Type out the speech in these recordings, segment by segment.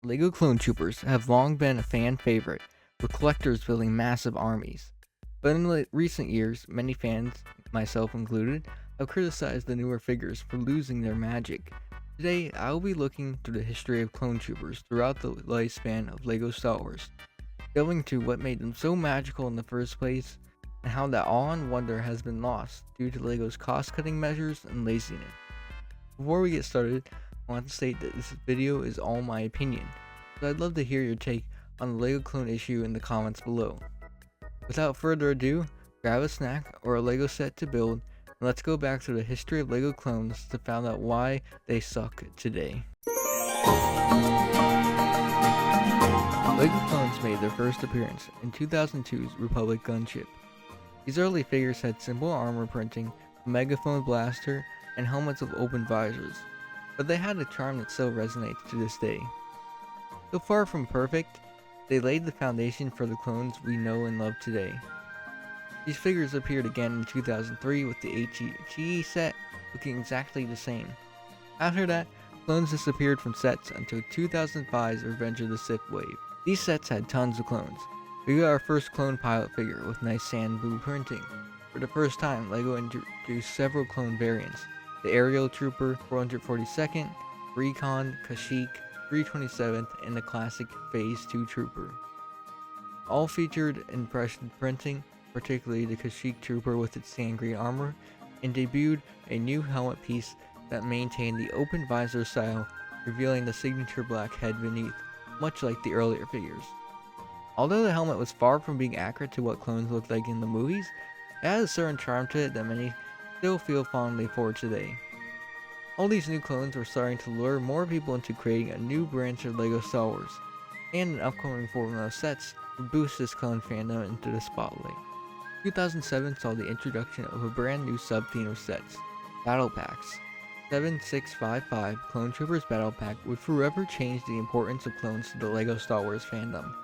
LEGO Clone Troopers have long been a fan favorite, with collectors building massive armies. But in recent years, many fans, myself included, have criticized the newer figures for losing their magic. Today, I will be looking through the history of Clone Troopers throughout the lifespan of LEGO Star Wars, delving into what made them so magical in the first place, and how that awe and wonder has been lost due to LEGO's cost-cutting measures and laziness. Before we get started, I want to state that this video is all my opinion, so I'd love to hear your take on the LEGO clone issue in the comments below. Without further ado, grab a snack or a LEGO set to build, and let's go back to the history of LEGO clones to find out why they suck today. LEGO clones made their first appearance in 2002's Republic gunship. These early figures had simple armor printing, a megaphone blaster, and helmets with open visors, but they had a charm that still resonates to this day. So far from perfect, they laid the foundation for the clones we know and love today. These figures appeared again in 2003 with the HE set looking exactly the same. After that, clones disappeared from sets until 2005's Revenge of the Sith wave. These sets had tons of clones. We got our first clone pilot figure with nice sand blue printing. For the first time, LEGO introduced several clone variants: the Aerial Trooper 442nd, Recon, Kashyyyk, 327th, and the classic Phase 2 Trooper. All featured impressive printing, particularly the Kashyyyk Trooper with its sand green armor, and debuted a new helmet piece that maintained the open visor style, revealing the signature black head beneath, much like the earlier figures. Although the helmet was far from being accurate to what clones looked like in the movies, it had a certain charm to it that many still feel fondly for today. All these new clones were starting to lure more people into creating a new branch of LEGO Star Wars, and an upcoming formula of sets would boost this clone fandom into the spotlight. 2007 saw the introduction of a brand new sub-theme of sets, Battle Packs. 7655 Clone Troopers Battle Pack would forever change the importance of clones to the LEGO Star Wars fandom.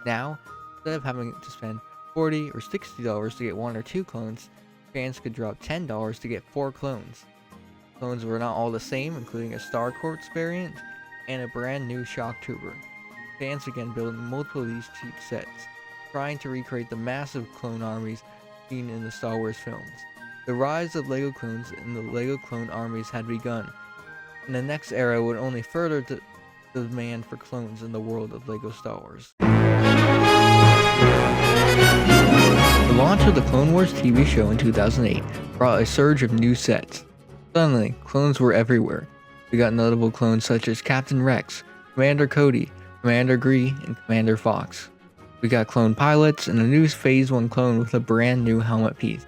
Now, instead of having to spend $40 or $60 to get 1 or 2 clones, fans could drop $10 to get 4 clones. Clones were not all the same, including a Star Corps variant and a brand new Shock Trooper. Fans began building multiple of these cheap sets, trying to recreate the massive clone armies seen in the Star Wars films. The rise of LEGO clones and the LEGO clone armies had begun, and the next era would only further the demand for clones in the world of LEGO Star Wars. The launch of the Clone Wars TV show in 2008 brought a surge of new sets. Suddenly, clones were everywhere. We got notable clones such as Captain Rex, Commander Cody, Commander Gree, and Commander Fox. We got clone pilots and a new Phase 1 clone with a brand new helmet piece.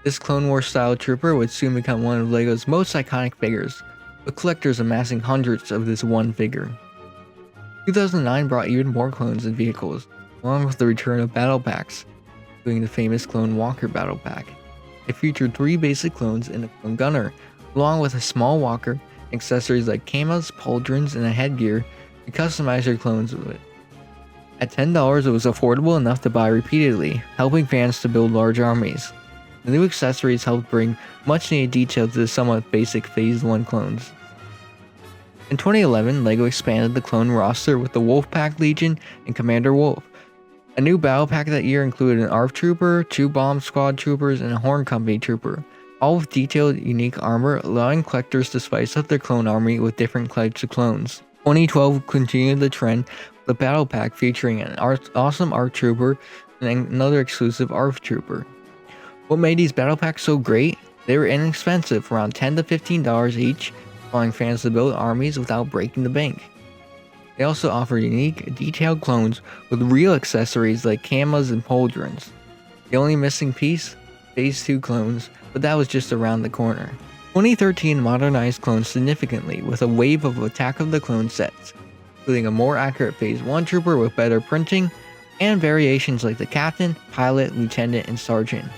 This Clone Wars style trooper would soon become one of LEGO's most iconic figures, with collectors amassing hundreds of this one figure. 2009 brought even more clones and vehicles, along with the return of battle packs, including the famous Clone Walker Battle Pack. It featured 3 basic clones and a clone gunner, along with a small walker, accessories like camas, pauldrons, and a headgear to customize your clones with. At $10, it was affordable enough to buy repeatedly, helping fans to build large armies. The new accessories helped bring much needed detail to the somewhat basic Phase 1 clones. In 2011, LEGO expanded the clone roster with the Wolfpack Legion and Commander Wolf. A new battle pack that year included an ARF Trooper, 2 Bomb Squad Troopers, and a Horn Company Trooper, all with detailed, unique armor, allowing collectors to spice up their clone army with different types of clones. 2012 continued the trend with a battle pack featuring an awesome ARF Trooper and another exclusive ARF Trooper. What made these battle packs so great? They were inexpensive, around $10 to $15 each, allowing fans to build armies without breaking the bank. They also offer unique, detailed clones with real accessories like camas and pauldrons. The only missing piece? Phase 2 clones, but that was just around the corner. 2013 modernized clones significantly with a wave of Attack of the Clones sets, including a more accurate Phase 1 trooper with better printing, and variations like the Captain, Pilot, Lieutenant, and Sergeant.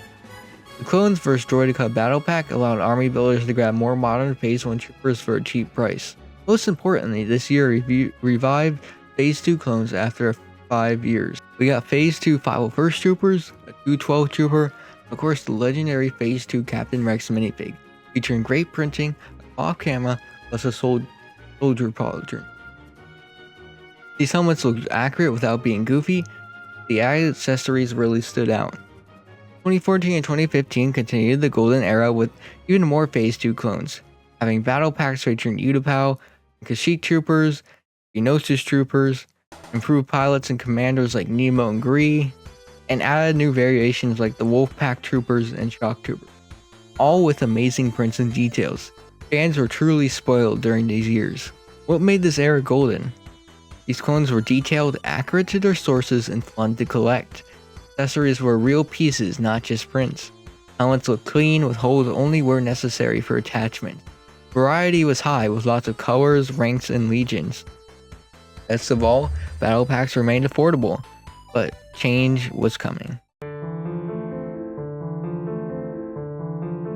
The Clones vs. Droideka Battle Pack allowed army builders to grab more modern Phase 1 troopers for a cheap price. Most importantly, this year revived Phase 2 clones after 5 years. We got Phase 2 501st Troopers, a 212 Trooper, of course the legendary Phase 2 Captain Rex minifig, featuring great printing, a cloth camera, plus a soldier pauldron. These helmets looked accurate without being goofy. The added accessories really stood out. 2014 and 2015 continued the golden era with even more Phase 2 clones, having battle packs featuring Utapau, Kashyyyk troopers, Geonosis troopers, improved pilots and commanders like Nemo and Gree, and added new variations like the Wolfpack troopers and Shock troopers, all with amazing prints and details. Fans were truly spoiled during these years. What made this era golden? These clones were detailed, accurate to their sources, and fun to collect. Accessories were real pieces, not just prints. Helmets looked clean, with holes only where necessary for attachment. Variety was high, with lots of colors, ranks, and legions. Best of all, battle packs remained affordable, but change was coming.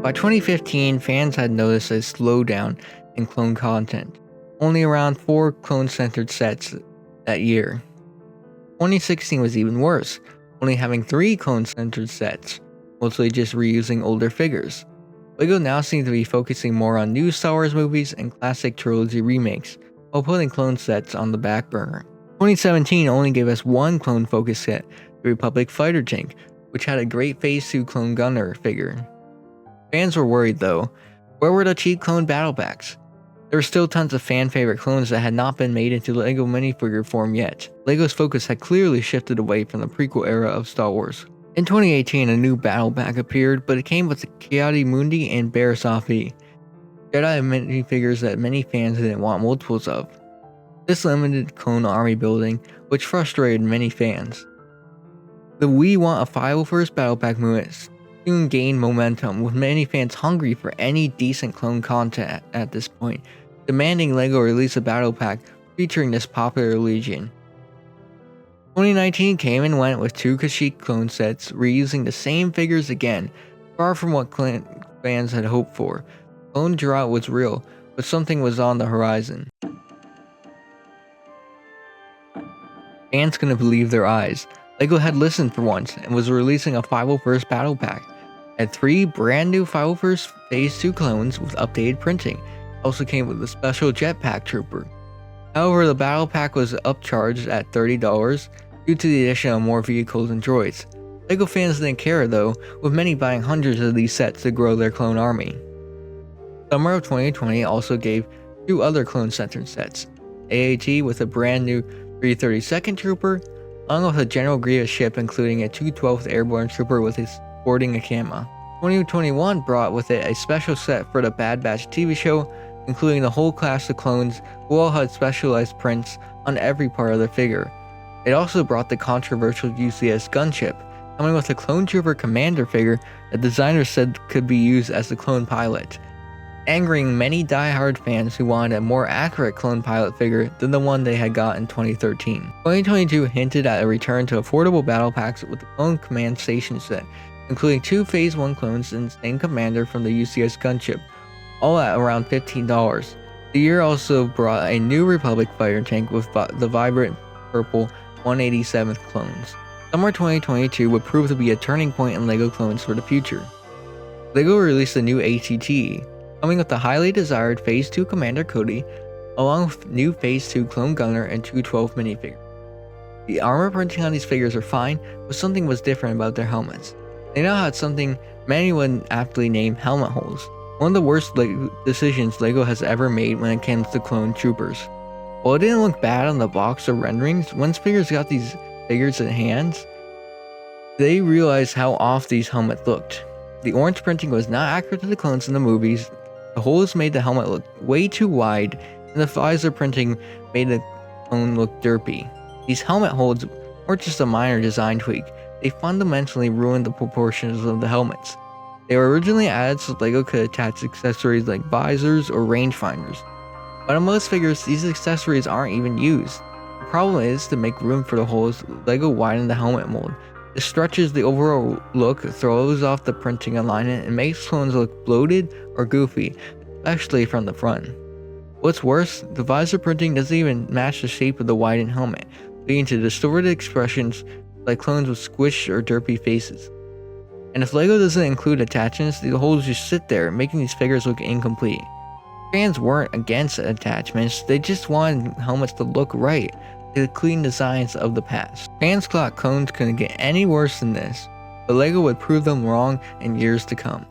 By 2015, fans had noticed a slowdown in clone content, only around 4 clone-centered sets that year. 2016 was even worse, only having 3 clone-centered sets, mostly just reusing older figures. LEGO now seems to be focusing more on new Star Wars movies and classic trilogy remakes, while putting clone sets on the back burner. 2017 only gave us 1 clone-focused set, the Republic Fighter Tank, which had a great Phase 2 clone gunner figure. Fans were worried though. Where were the cheap clone battle packs? There were still tons of fan-favorite clones that had not been made into LEGO minifigure form yet. LEGO's focus had clearly shifted away from the prequel era of Star Wars. In 2018, a new battle pack appeared, but it came with the Ki-Adi-Mundi and Barriss-Offee, Jedi minifigures that many fans didn't want multiples of. This limited clone army building, which frustrated many fans. The "We Want a 501st Battle Pack" movement soon gained momentum, with many fans hungry for any decent clone content at this point, demanding LEGO release a battle pack featuring this popular legion. 2019 came and went with 2 Kashyyyk clone sets, reusing the same figures again, far from what fans had hoped for. Clone Drought was real, but something was on the horizon. Fans couldn't believe their eyes. LEGO had listened for once and was releasing a 501st battle pack. It had 3 brand new 501st Phase 2 clones with updated printing. It also came with a special jetpack trooper. However, the battle pack was upcharged at $30 due to the addition of more vehicles and droids. LEGO fans didn't care though, with many buying hundreds of these sets to grow their clone army. Summer of 2020 also gave 2 other clone-centered sets, AAT with a brand new 332nd Trooper, along with a General Grievous ship including a 212th Airborne Trooper with his sporting a camo. 2021 brought with it a special set for the Bad Batch TV show, including the whole class of clones who all had specialized prints on every part of the figure. It also brought the controversial UCS gunship, coming with a Clone Trooper commander figure that designers said could be used as the clone pilot, angering many die-hard fans who wanted a more accurate clone pilot figure than the one they had got in 2013. 2022 hinted at a return to affordable battle packs with the Clone Command Station set, including 2 Phase 1 clones and the same commander from the UCS gunship, all at around $15. The year also brought a new Republic fighter tank with the vibrant purple 187th clones. Summer 2022 would prove to be a turning point in LEGO clones for the future. LEGO released a new ATT, coming with the highly desired Phase 2 Commander Cody, along with new Phase 2 Clone Gunner and 212 minifigures. The armor printing on these figures are fine, but something was different about their helmets. They now had something many would aptly name helmet holes, one of the worst decisions LEGO has ever made when it comes to clone troopers. While it didn't look bad on the box or renderings, once figures got these figures in hands, they realized how off these helmets looked. The orange printing was not accurate to the clones in the movies, the holes made the helmet look way too wide, and the visor printing made the clone look derpy. These helmet holes weren't just a minor design tweak, they fundamentally ruined the proportions of the helmets. They were originally added so LEGO could attach accessories like visors or rangefinders, but on most figures these accessories aren't even used. The problem is, to make room for the holes, LEGO widened the helmet mold. This stretches the overall look, throws off the printing alignment, and makes clones look bloated or goofy, especially from the front. What's worse, the visor printing doesn't even match the shape of the widened helmet, leading to distorted expressions like clones with squished or derpy faces. And if LEGO doesn't include attachments, the holes just sit there, making these figures look incomplete. Fans weren't against attachments, they just wanted helmets to look right, the clean designs of the past. Fans thought clones couldn't get any worse than this, but LEGO would prove them wrong in years to come.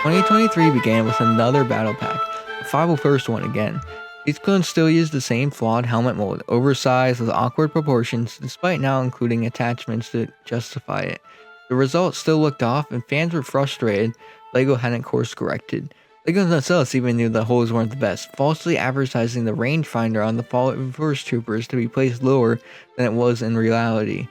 2023 began with another battle pack, the 501st one again. These clones still use the same flawed helmet mold, oversized with awkward proportions, despite now including attachments to justify it. The result still looked off, and fans were frustrated LEGO hadn't course corrected. LEGO themselves even knew the holes weren't the best, falsely advertising the rangefinder on the fallen Force Troopers to be placed lower than it was in reality.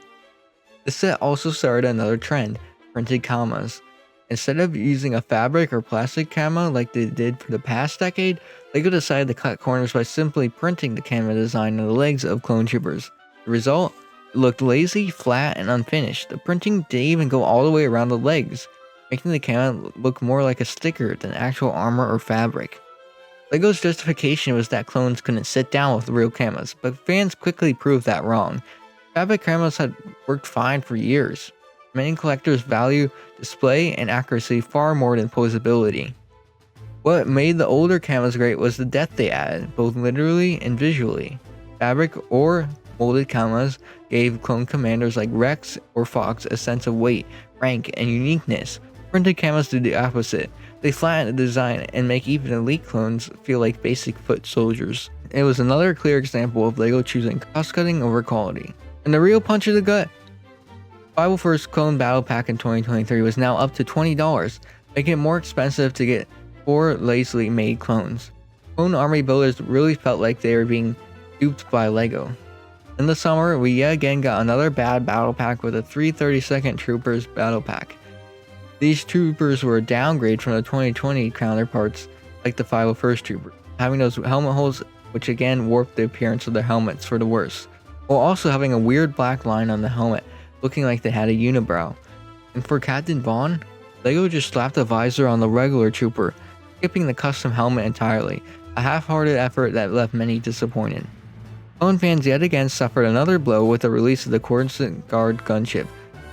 The set also started another trend, printed commas. Instead of using a fabric or plastic camo like they did for the past decade, LEGO decided to cut corners by simply printing the camo design on the legs of clone troopers. The result? It looked lazy, flat, and unfinished. The printing didn't even go all the way around the legs, making the camo look more like a sticker than actual armor or fabric. LEGO's justification was that clones couldn't sit down with real camos, but fans quickly proved that wrong. Fabric camos had worked fine for years. Many collectors value display and accuracy far more than posability. What made the older camos great was the depth they added, both literally and visually. Fabric or molded camos gave clone commanders like Rex or Fox a sense of weight, rank, and uniqueness. Printed camos do the opposite. They flatten the design and make even elite clones feel like basic foot soldiers. It was another clear example of LEGO choosing cost-cutting over quality. And the real punch of the gut? 501st Clone Battle Pack in 2023 was now up to $20, making it more expensive to get 4 lazily made clones. Clone army builders really felt like they were being duped by LEGO. In the summer, we yet again got another bad battle pack with a 332nd Troopers battle pack. These troopers were a downgrade from the 2020 counterparts like the 501st Trooper, having those helmet holes which again warped the appearance of their helmets for the worse, while also having a weird black line on the helmet, looking like they had a unibrow. And for Captain Vaughn, LEGO just slapped a visor on the regular trooper, skipping the custom helmet entirely, a half-hearted effort that left many disappointed. Clone fans yet again suffered another blow with the release of the Coruscant Guard gunship.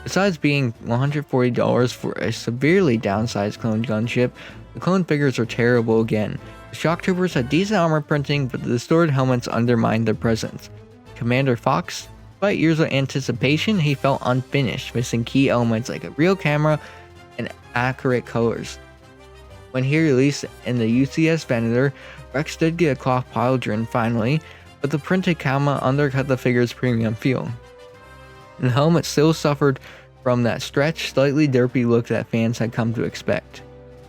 Besides being $140 for a severely downsized clone gunship, the clone figures are terrible again. The shock troopers had decent armor printing, but the distorted helmets undermined their presence. Commander Fox? Despite years of anticipation, he felt unfinished, missing key elements like a real camera and accurate colors. When he released in the UCS Venator, Rex did get a cloth pauldron finally, but the printed camo undercut the figure's premium feel. And the helmet still suffered from that stretched, slightly derpy look that fans had come to expect.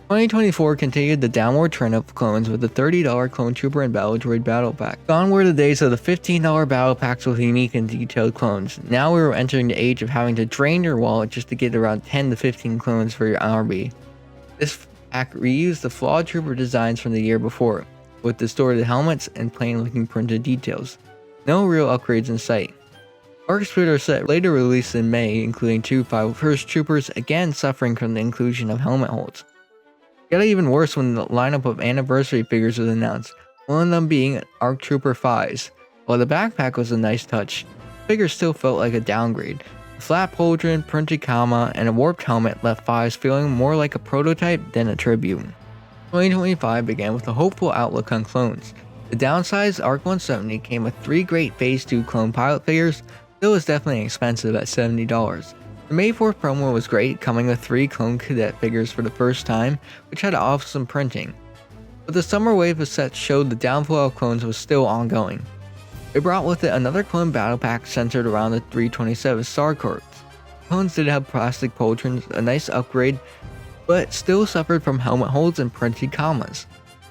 2024 continued the downward trend of clones with the $30 Clone Trooper and Battle Droid Battle Pack. Gone were the days of the $15 battle packs with unique and detailed clones. Now we were entering the age of having to drain your wallet just to get around 10 to 15 clones for your army. This pack reused the flawed trooper designs from the year before, with distorted helmets and plain looking printed details. No real upgrades in sight. Arc Splitter set later released in May, including 2 501st Troopers, again suffering from the inclusion of helmet holds. It got even worse when the lineup of anniversary figures was announced, one of them being ARC Trooper 5s. While the backpack was a nice touch, the figure still felt like a downgrade. A flat pauldron, printed camo, and a warped helmet left 5s feeling more like a prototype than a tribute. 2025 began with a hopeful outlook on clones. The downsized ARC 170 came with 3 great Phase 2 clone pilot figures, still was definitely expensive at $70. The May 4th promo was great, coming with 3 clone cadet figures for the first time, which had awesome printing. But the summer wave of sets showed the downfall of clones was still ongoing. It brought with it another clone battle pack centered around the 327 Star Corps. Clones did have plastic pauldrons, a nice upgrade, but still suffered from helmet holds and printed commas.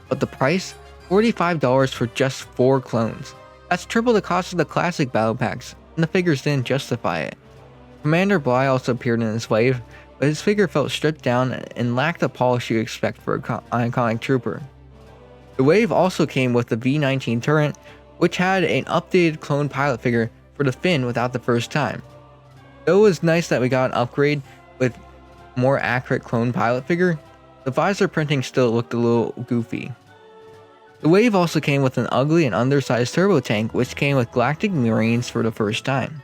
But the price? $45 for just 4 clones. That's triple the cost of the classic battle packs, and the figures didn't justify it. Commander Bly also appeared in this wave, but his figure felt stripped down and lacked the polish you expect for an iconic trooper. The wave also came with the V-19 turret, which had an updated clone pilot figure for the fin without the first time. Though it was nice that we got an upgrade with more accurate clone pilot figure, the visor printing still looked a little goofy. The wave also came with an ugly and undersized turbo tank, which came with Galactic Marines for the first time.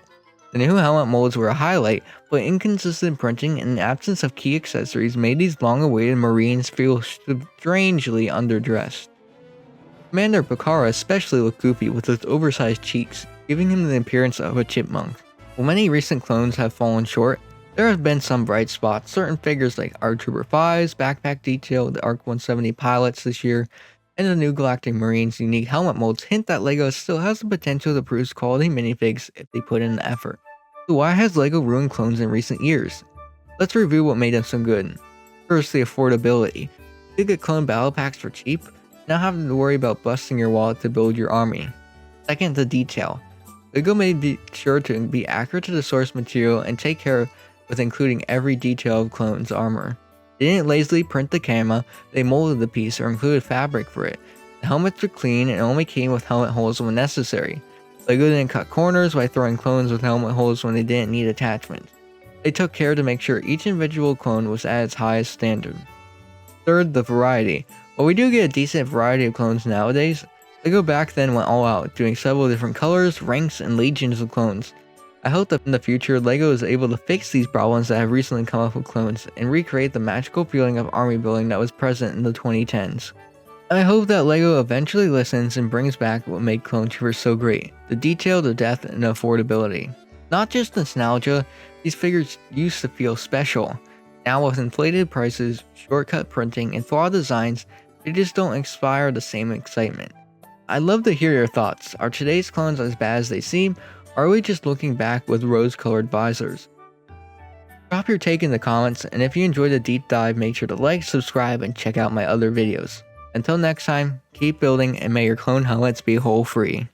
The new helmet molds were a highlight, but inconsistent printing and the absence of key accessories made these long-awaited Marines feel strangely underdressed. Commander Bakara especially looked goofy with his oversized cheeks, giving him the appearance of a chipmunk. While many recent clones have fallen short, there have been some bright spots. Certain figures like ARC-Trooper 5's backpack detail, the ARC-170 pilots this year, and the new Galactic Marines unique helmet molds hint that LEGO still has the potential to produce quality minifigs if they put in the effort. So why has LEGO ruined clones in recent years? Let's review what made them so good. First, the affordability. You could get clone battle packs for cheap, not having to worry about busting your wallet to build your army. Second, the detail. LEGO made sure to be accurate to the source material and take care with including every detail of clones' armor. They didn't lazily print the camo, they molded the piece or included fabric for it. The helmets were clean and only came with helmet holes when necessary. LEGO didn't cut corners by throwing clones with helmet holes when they didn't need attachments. They took care to make sure each individual clone was at its highest standard. Third, the variety. While we do get a decent variety of clones nowadays, LEGO back then went all out, doing several different colors, ranks, and legions of clones. I hope that in the future, LEGO is able to fix these problems that have recently come up with clones and recreate the magical feeling of army building that was present in the 2010s. I hope that LEGO eventually listens and brings back what made Clone Troopers so great, the detail, the depth, and affordability. Not just nostalgia, these figures used to feel special. Now with inflated prices, shortcut printing, and flawed designs, they just don't inspire the same excitement. I'd love to hear your thoughts. Are today's clones as bad as they seem? Or are we just looking back with rose-colored visors? Drop your take in the comments, and if you enjoyed the deep dive, make sure to like, subscribe, and check out my other videos. Until next time, keep building and may your clone helmets be hole free.